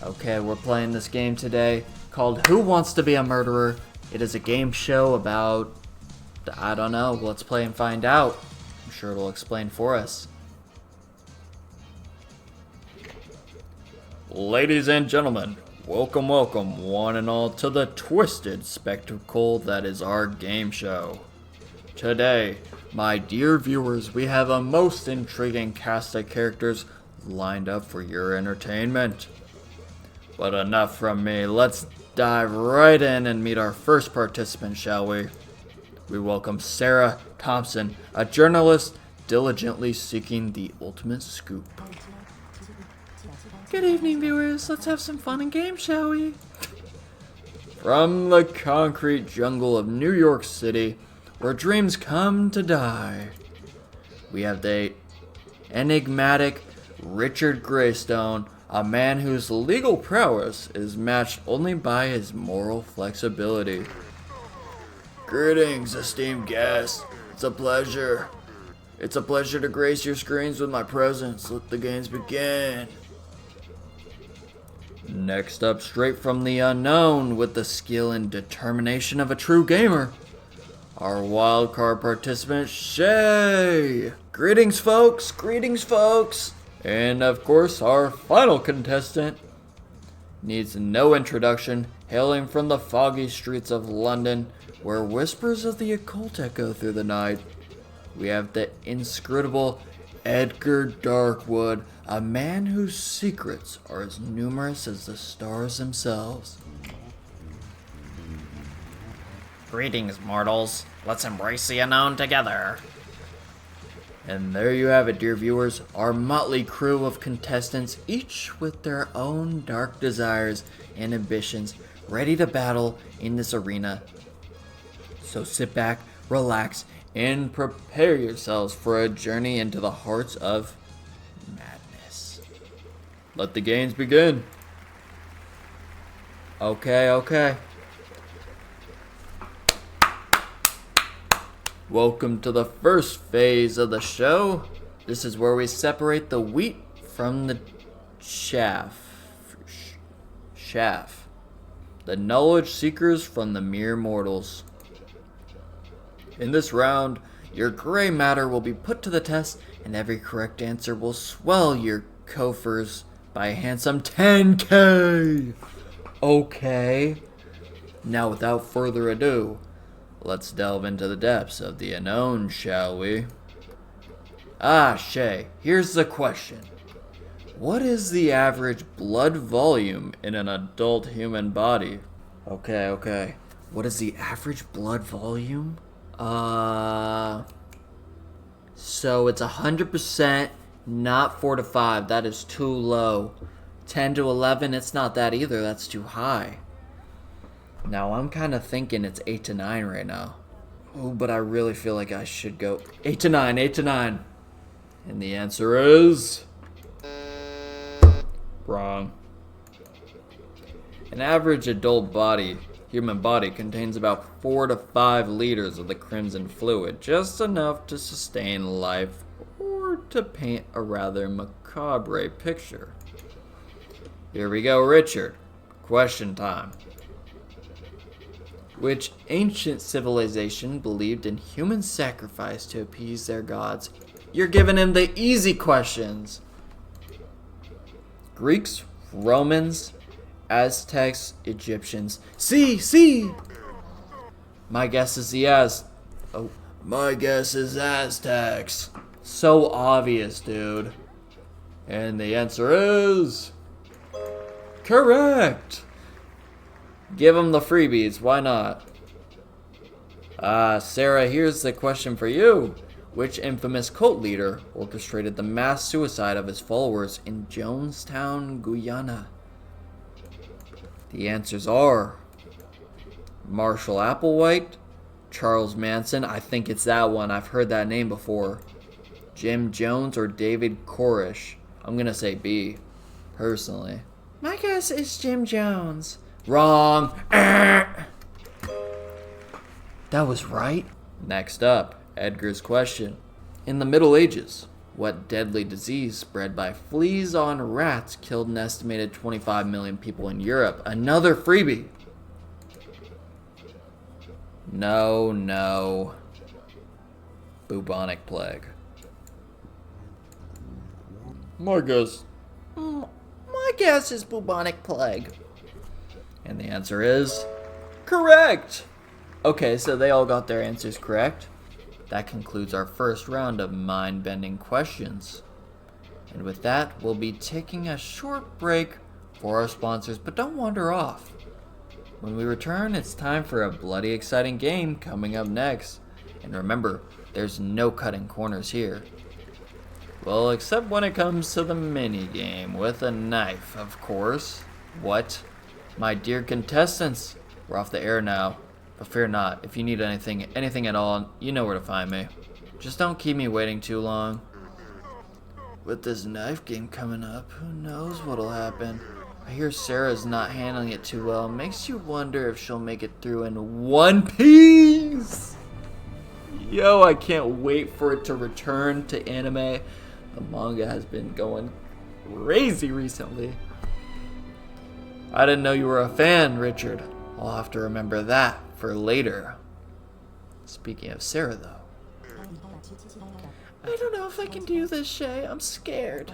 Okay, we're playing this game today called Who Wants to Be a Murderer? It is a game show about, I don't know, let's play and find out. I'm sure it'll explain for us. Ladies and gentlemen, welcome, one and all, to the twisted spectacle that is our game show. Today, my dear viewers, we have a most intriguing cast of characters lined up for your entertainment. But enough from me, let's dive right in and meet our first participant, shall we? We welcome Sarah Thompson, a journalist diligently seeking the ultimate scoop. Good evening, viewers. Let's have some fun and games, shall we? From the concrete jungle of New York City, where dreams come to die, we have the enigmatic Richard Greystone, a man whose legal prowess is matched only by his moral flexibility. Greetings, esteemed guests. It's a pleasure. It's a pleasure to grace your screens with my presence. Let the games begin. Next up, straight from the unknown, with the skill and determination of a true gamer, our wildcard participant, Shay. Greetings, folks. Greetings, folks. And of course, our final contestant needs no introduction, hailing from the foggy streets of London, where whispers of the occult echo through the night. We have the inscrutable Edgar Darkwood, a man whose secrets are as numerous as the stars themselves. Greetings, mortals. Let's embrace the unknown together. And there you have it, dear viewers, our motley crew of contestants, each with their own dark desires and ambitions, ready to battle in this arena. So sit back, relax, and prepare yourselves for a journey into the hearts of madness. Let the games begin. Okay. Welcome to the first phase of the show. This is where we separate the wheat from the chaff. The knowledge seekers from the mere mortals. In this round, your gray matter will be put to the test, and every correct answer will swell your coffers by a handsome 10K. Okay. Now, without further ado, let's delve into the depths of the unknown, shall we? Shay, here's the question. What is the average blood volume in an adult human body? Okay. What is the average blood volume? So it's 100%, not 4 to 5. That is too low. 10 to 11, it's not that either. That's too high. Now, I'm kind of thinking it's 8 to 9 right now. Oh, but I really feel like I should go 8 to 9. And the answer is wrong. An average adult human body contains about 4 to 5 liters of the crimson fluid, just enough to sustain life or to paint a rather macabre picture. Here we go, Richard. Question time. Which ancient civilization believed in human sacrifice to appease their gods? You're giving him the easy questions. Greeks, Romans, Aztecs, Egyptians. See. My guess is my guess is Aztecs. So obvious, dude. And the answer is correct. Give him the freebies, why not? Sarah, here's the question for you. Which infamous cult leader orchestrated the mass suicide of his followers in Jonestown, Guyana? The answers are Marshall Applewhite, Charles Manson, I think it's that one, I've heard that name before, Jim Jones, or David Koresh. I'm gonna say B, personally. My guess is Jim Jones. Wrong. That was right. Next up, Edgar's question. In the Middle Ages, What deadly disease spread by fleas on rats killed an estimated 25 million people in Europe? Another freebie. No. Bubonic plague. My guess is bubonic plague. And the answer is correct. Okay, so they all got their answers correct. That concludes our first round of mind-bending questions. And with that, we'll be taking a short break for our sponsors, but don't wander off. When we return, it's time for a bloody exciting game coming up next. And remember, there's no cutting corners here. Well, except when it comes to the mini-game with a knife, of course. What? My dear contestants, we're off the air now. But fear not, if you need anything at all, you know where to find me. Just don't keep me waiting too long. With this knife game coming up, who knows what'll happen. I hear Sarah's not handling it too well. Makes you wonder if she'll make it through in one piece. Yo, I can't wait for it to return to anime. The manga has been going crazy recently. I didn't know you were a fan, Richard. I'll have to remember that for later. Speaking of Sarah, though. I don't know if I can do this, Shay. I'm scared.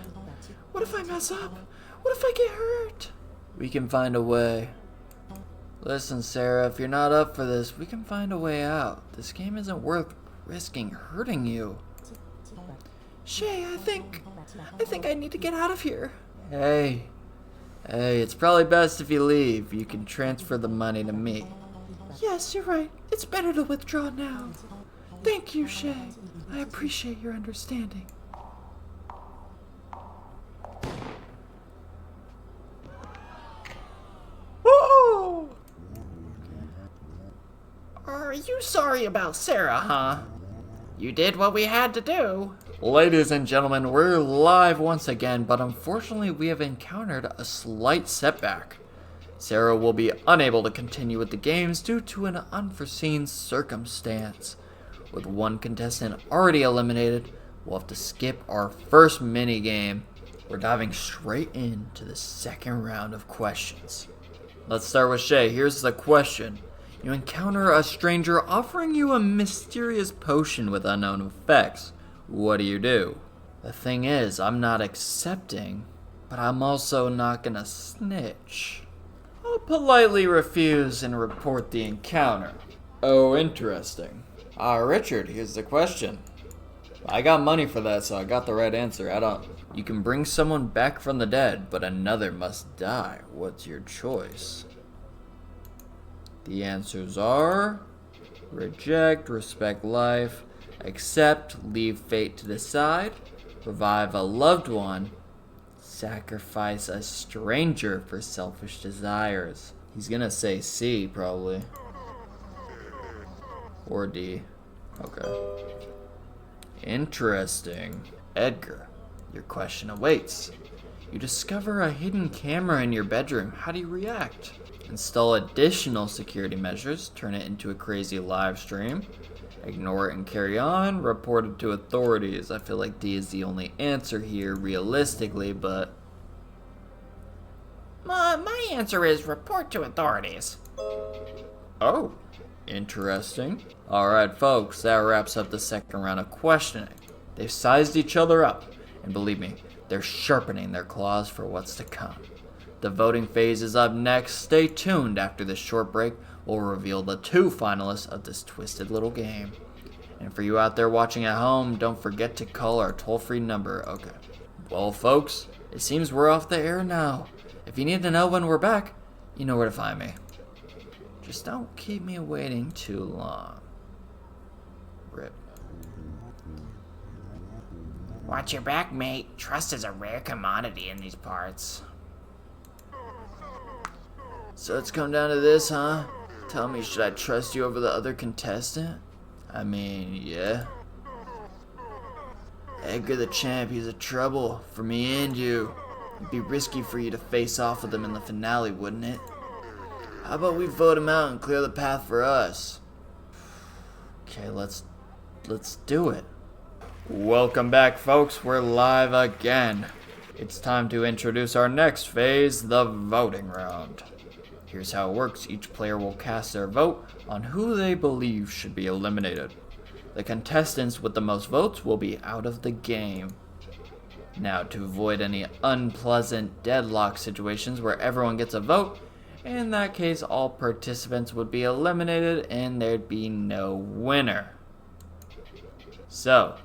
What if I mess up? What if I get hurt? We can find a way. Listen, Sarah, if you're not up for this, we can find a way out. This game isn't worth risking hurting you. Shay, I think I need to get out of here. Hey, it's probably best if you leave. You can transfer the money to me. Yes, you're right. It's better to withdraw now. Thank you, Shay. I appreciate your understanding. Whoa! Are you sorry about Sarah, huh? You did what we had to do. Ladies and gentlemen, we're live once again, but unfortunately we have encountered a slight setback. Sarah will be unable to continue with the games due to an unforeseen circumstance. With one contestant already eliminated, we'll have to skip our first mini-game. We're diving straight into the second round of questions. Let's start with Shay. Here's the question. You encounter a stranger offering you a mysterious potion with unknown effects. What do? The thing is, I'm not accepting, but I'm also not gonna snitch. I'll politely refuse and report the encounter. Oh, interesting. Richard, here's the question. I got money for that, so I got the right answer. You can bring someone back from the dead, but another must die. What's your choice? The answers are reject, respect life, accept, leave fate to decide, revive a loved one, sacrifice a stranger for selfish desires. He's gonna say C, probably. Or D. Okay. Interesting. Edgar, your question awaits. You discover a hidden camera in your bedroom. How do you react? Install additional security measures. Turn it into a crazy live stream. Ignore it and carry on. Report it to authorities. I feel like D is the only answer here, realistically, but... My answer is report to authorities. Oh, interesting. Alright, folks, that wraps up the second round of questioning. They've sized each other up, and believe me, they're sharpening their claws for what's to come. The voting phase is up next. Stay tuned. After this short break, we'll reveal the two finalists of this twisted little game. And for you out there watching at home, don't forget to call our toll-free number. Okay. Well, folks, it seems we're off the air now. If you need to know when we're back, you know where to find me. Just don't keep me waiting too long. Rip. Watch your back, mate. Trust is a rare commodity in these parts. So it's come down to this, huh? Tell me, should I trust you over the other contestant? I mean, yeah. Edgar the champ, he's a trouble for me and you. It'd be risky for you to face off with him in the finale, wouldn't it? How about we vote him out and clear the path for us? Okay, let's do it. Welcome back, folks. We're live again. It's time to introduce our next phase, the voting round. Here's how it works. Each player will cast their vote on who they believe should be eliminated. The contestants with the most votes will be out of the game. Now, to avoid any unpleasant deadlock situations where everyone gets a vote, in that case, all participants would be eliminated and there'd be no winner. So,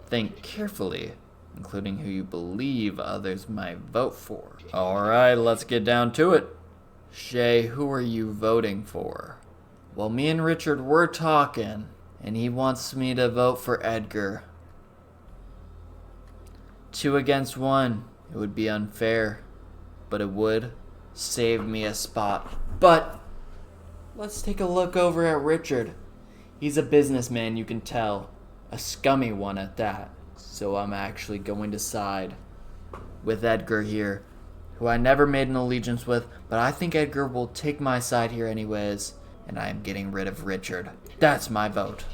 think carefully, including who you believe others might vote for. Alright, let's get down to it. Shay, who are you voting for? Well, me and Richard were talking, and he wants me to vote for Edgar. 2 against 1. It would be unfair, but it would save me a spot. But let's take a look over at Richard. He's a businessman, you can tell. A scummy one at that. So I'm actually going to side with Edgar here, who I never made an allegiance with, but I think Edgar will take my side here anyways, and I am getting rid of Richard. That's my vote.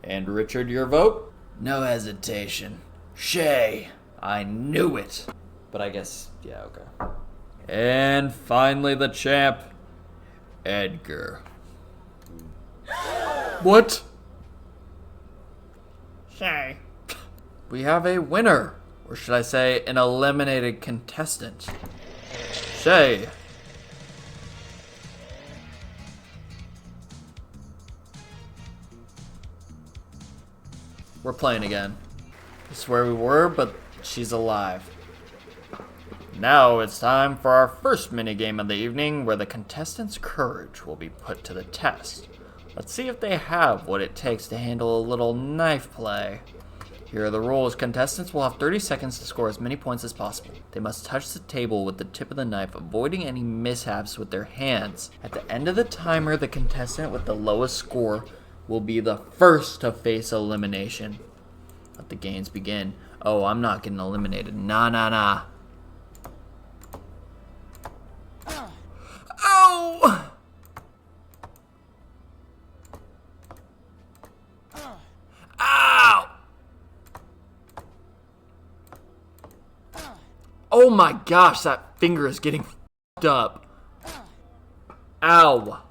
And Richard, your vote? No hesitation. Shay. I knew it. But I guess, yeah, okay. And finally the champ, Edgar. What? Shay. We have a winner, or should I say an eliminated contestant. Shay. We're playing again. This is where we were, but she's alive. Now it's time for our first minigame of the evening, where the contestants' courage will be put to the test. Let's see if they have what it takes to handle a little knife play. Here are the rules. Contestants will have 30 seconds to score as many points as possible. They must touch the table with the tip of the knife, avoiding any mishaps with their hands. At the end of the timer, the contestant with the lowest score will be the first to face elimination. Let the games begin. Oh, I'm not getting eliminated. Nah. Ow! Ow! Oh my gosh, that finger is getting f***ed up. Ow.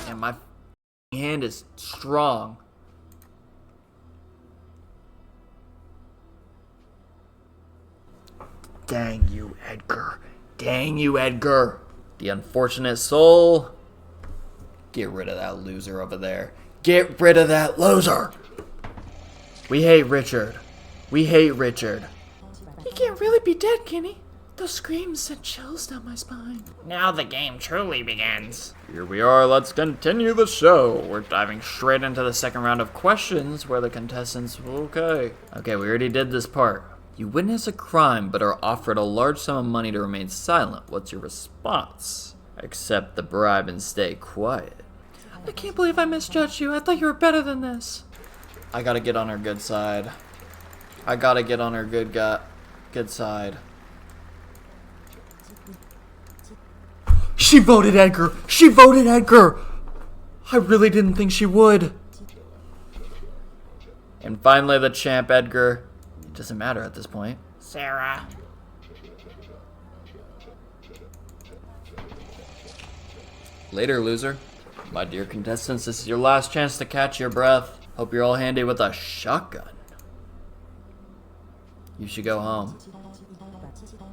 And my hand is strong. Dang you, Edgar. Dang you, Edgar. The unfortunate soul. Get rid of that loser over there. Get rid of that loser. We hate Richard. We hate Richard. He can't really be dead, can he? Those screams sent chills down my spine. Now the game truly begins. Here we are, let's continue the show. We're diving straight into the second round of questions where the contestants, okay, we already did this part. You witness a crime but are offered a large sum of money to remain silent. What's your response? Accept the bribe and stay quiet. I can't believe I misjudged you. I thought you were better than this. I gotta get on her good side. I gotta get on her good side. She voted Edgar! She voted Edgar! I really didn't think she would. And finally the champ, Edgar. It doesn't matter at this point. Sarah. Later, loser. My dear contestants, this is your last chance to catch your breath. Hope you're all handy with a shotgun. You should go home.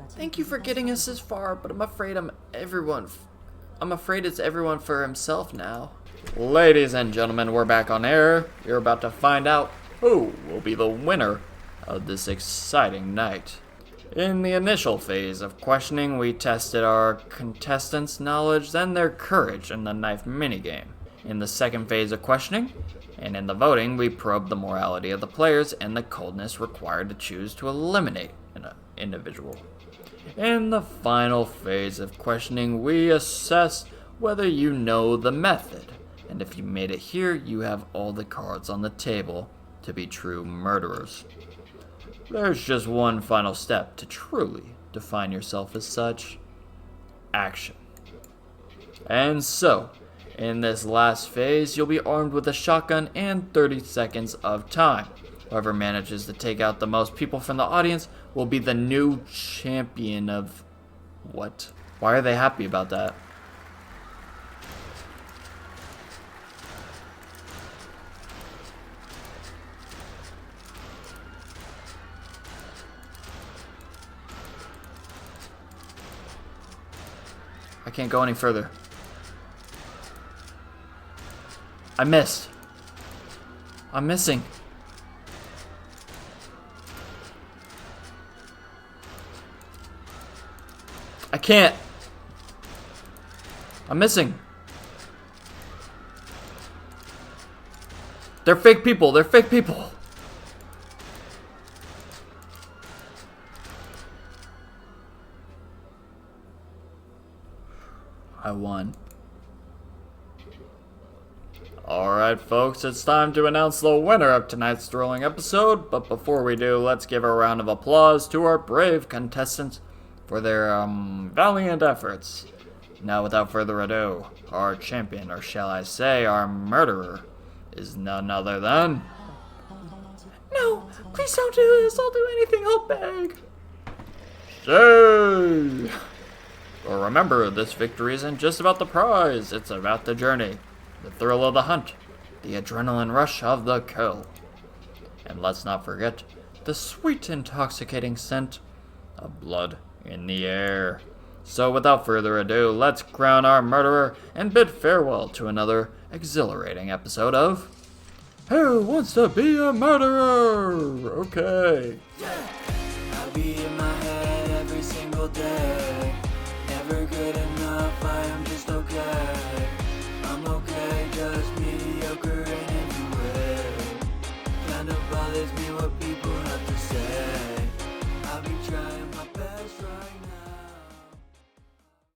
Thank you for getting us this far, but I'm afraid it's everyone for himself now. Ladies and gentlemen, we're back on air. You're about to find out who will be the winner of this exciting night. In the initial phase of questioning, we tested our contestants' knowledge, then their courage in the knife minigame. In the second phase of questioning, and in the voting, we probed the morality of the players and the coldness required to choose to eliminate an individual. In the final phase of questioning, we assess whether you know the method, and if you made it here, you have all the cards on the table to be true murderers. There's just one final step to truly define yourself as such: action. And so, In this last phase, you'll be armed with a shotgun and 30 seconds of time. Whoever manages to take out the most people from the audience will be the new champion of... What? Why are they happy about that? I can't go any further. I missed. I'm missing. I can't. I'm missing. They're fake people. They're fake people. I won. Alright folks, it's time to announce the winner of tonight's thrilling episode, but before we do, let's give a round of applause to our brave contestants for their valiant efforts. Now without further ado, our champion, or shall I say our murderer, is none other than... No, please don't do this. I'll do anything. I'll beg. Shay! But remember, this victory isn't just about the prize, it's about the journey, the thrill of the hunt, the adrenaline rush of the kill. And let's not forget the sweet, intoxicating scent of blood in the air. So without further ado, let's crown our murderer and bid farewell to another exhilarating episode of Who Wants to Be a Murderer? Okay. I'll be in my head every single day. Never good enough, I am just okay. I'm okay, just mediocre in every way. Kinda bothers me what people have to say.